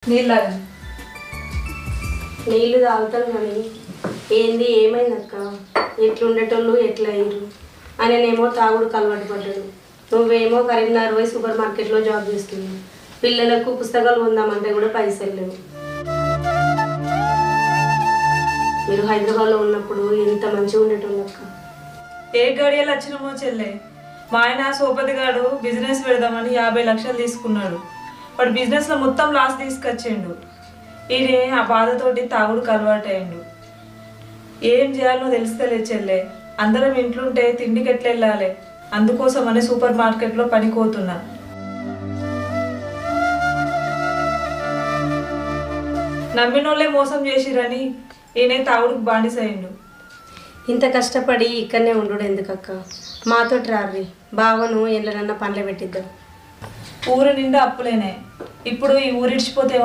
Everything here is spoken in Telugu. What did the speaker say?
నీళ్ళగా నీళ్ళు తాగుతాం కానీ ఏంది ఏమైందక్క ఎట్లుండేటోళ్ళు ఎట్లా అయ్యారు ఆయననేమో తాగుడుకు అలవాటు పడ్డాడు, నువ్వేమో కరీంనగర్ పోయి సూపర్ మార్కెట్లో జాబ్ చేస్తున్నావు, పిల్లలకు పుస్తకాలు కొందామంటే కూడా పైసలు లేవు. మీరు హైదరాబాద్లో ఉన్నప్పుడు ఎంత మంచిగా ఉండేటోళ్ళు అక్క. ఏ గడియలు వచ్చినామో చెల్లె, మా ఆయన సోపతి గాడు బిజినెస్ పెడదామని 50 లక్షలు తీసుకున్నాడు. వాడు బిజినెస్లో మొత్తం లాస్ తీసుకొచ్చిండు. ఈయన ఆ బాధతోటి తాగుడుకు అలవాటు అయ్యిండు. ఏం చేయాలో తెలుస్తలే చెల్లె. అందరం ఇంట్లుంటే తిండికి ఎట్లా వెళ్ళాలి, అందుకోసమని సూపర్ మార్కెట్లో పనికోతున్నా. నమ్మినోళ్ళే మోసం చేసిరని ఈయన తాగుడుకు బానిసయ్యిండు. ఇంత కష్టపడి ఇక్కడనే ఉండు ఎందుకక్క, మాతో రారి బావను ఎట్లనన్నా పనులు పెట్టిద్దాం. ఊరు నిండా అప్పులేనే. ఇప్పుడు ఈ ఊరిడిచిపోతే